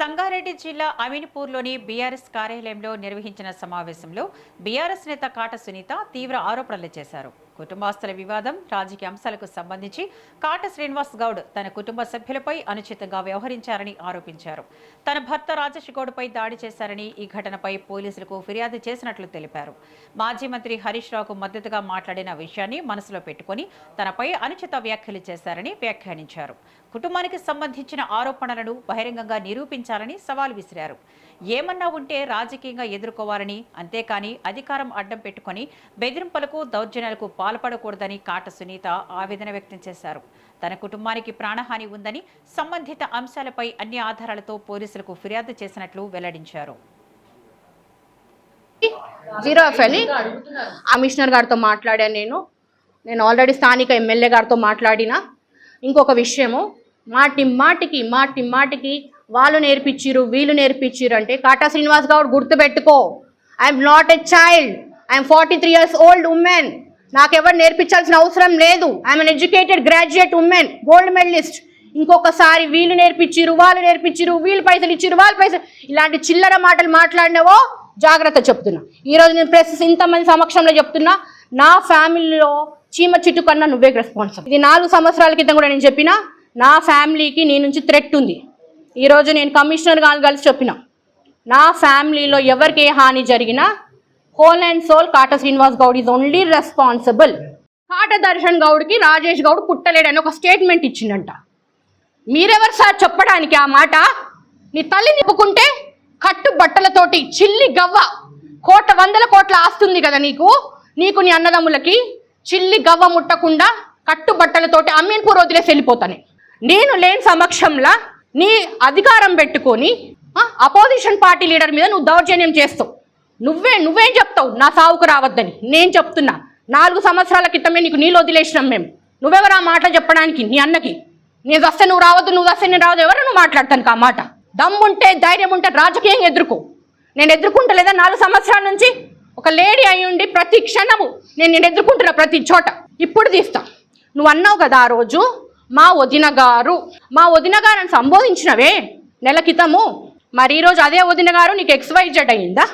సంగారెడ్డి జిల్లా అమీన్పూర్లోని బీఆర్ఎస్ కార్యాలయంలో నిర్వహించిన సమావేశంలో బీఆర్ఎస్ నేత కాట సునీత తీవ్ర ఆరోపణలు చేశారు. కుటుంబస్తుల వివాదం, రాజకీయ అంశాలకు సంబంధించి కాట శ్రీనివాస్ గౌడ్ తన కుటుంబ సభ్యులపై అనుచితంగా వ్యవహరించారని ఆరోపించారు. తన భర్త రాజేష్ గౌడ్పై దాడి చేశారని, ఈ ఘటనపై పోలీసులకు ఫిర్యాదు చేసినట్లు తెలిపారు. మాజీ మంత్రి హరీష్ రావుకు మద్దతుగా మాట్లాడిన విషయాన్ని మనసులో పెట్టుకుని తనపై అనుచిత వ్యాఖ్యలు చేశారని వ్యాఖ్యానించారు. కుటుంబానికి సంబంధించిన ఆరోపణలను బహిరంగంగా నిరూపించాలని సవాల్ విసిరారు. ఏమన్నా ఉంటే రాజకీయంగా ఎదుర్కోవాలని, అంతేకాని అధికారం అడ్డం పెట్టుకుని బెదిరింపులకు, దౌర్జన్యాలకు పాల్పడకూడదని కాట సునీత ఆవేదన వ్యక్తం చేశారు. తన కుటుంబానికి ప్రాణహాని ఉందని, సంబంధిత అంశాలపై అన్ని ఆధారాలతో పోలీసులకు ఫిర్యాదు చేసినట్లు వెల్లడించారు. కమిషనర్ గారితో మాట్లాడాను. నేను ఆల్రెడీ స్థానిక ఎమ్మెల్యే గారితో మాట్లాడినా. ఇంకొక విషయము, మాటి మాటికి వాళ్ళు నేర్పించిరు, వీళ్ళు నేర్పించిరు అంటే, కాటా శ్రీనివాస్ గౌడ్ గుర్తుపెట్టుకో, I'm not a child, I'm 43 years old woman. నాకెవరు నేర్పించాల్సిన అవసరం లేదు. I'm an educated graduate woman, gold medalist. ఇంకొకసారి వీళ్ళు నేర్పించిరు, వాళ్ళు నేర్పించిరు, వీళ్ళు పైసలు ఇచ్చిరు, వాళ్ళు పైసలు, ఇలాంటి చిల్లర మాటలు మాట్లాడినవో జాగ్రత్త చెప్తున్నా. ఈరోజు నేను ప్రెస్ ఇంతమంది సమక్షంలో చెప్తున్నా, నా ఫ్యామిలీలో చీమ చిట్టు కన్నా నువ్వే రెస్పాన్సిబుల్. ఇది 4 సంవత్సరాల క్రితం కూడా నేను చెప్పిన, నా ఫ్యామిలీకి నీ నుంచి థ్రెట్ ఉంది. ఈరోజు నేను కమిషనర్ గారు కలిసి చెప్పిన, నా ఫ్యామిలీలో ఎవరికి ఏ హాని జరిగినా whole and soul Kata Srinivas Goud is only responsible. Kata Darshan గౌడ్కి రాజేష్ గౌడ్ పుట్టలేడని ఒక స్టేట్మెంట్ ఇచ్చిందంట. మీరెవరు సార్ చెప్పడానికి ఆ మాట? నీ తల్లి నిప్పుకుంటే కట్టు బట్టలతోటి చిల్లి గవ్వ, 100 కోట్ల ఆస్తుంది కదా నీకు నీ అన్నదమ్ములకి, చిల్లి గవ్వ ముట్టకుండా కట్టు బట్టలతోటి అమీన్పూర్ వదిలేసి వెళ్ళిపోతాను. నేను లేని సమక్షంలో నీ అధికారం పెట్టుకొని అపోజిషన్ పార్టీ లీడర్ మీద నువ్వు దౌర్జన్యం చేస్తావు. నువ్వేం చెప్తావు నా సావుకు రావద్దని? నేను చెప్తున్నా, 4 సంవత్సరాల క్రితమే నీకు నీళ్ళు వదిలేసినాం మేము. నువ్వెవరు ఆ మాట చెప్పడానికి? నీ అన్నకి నేను వస్తే నువ్వు రావద్దు, నువ్వు వస్తే నేను రావద్దు, ఎవరు నువ్వు మాట్లాడతాను ఆ మాట? దమ్ముంటే, ధైర్యం ఉంటే రాజకీయంగా ఎదుర్కో. నేను ఎదుర్కొంటలేదా 4 సంవత్సరాల నుంచి? ఒక లేడీ అయి ఉండి ప్రతి క్షణము నేను ఎదుర్కొంటున్నా ప్రతి చోట. ఇప్పుడు తీస్తా. నువ్వు అన్నావు కదా ఆ రోజు, మా వదిన గారు అని సంబోధించినవే నెల క్రితము. మరి ఈరోజు అదే వదిన గారు నీకు XYZ అయిందా?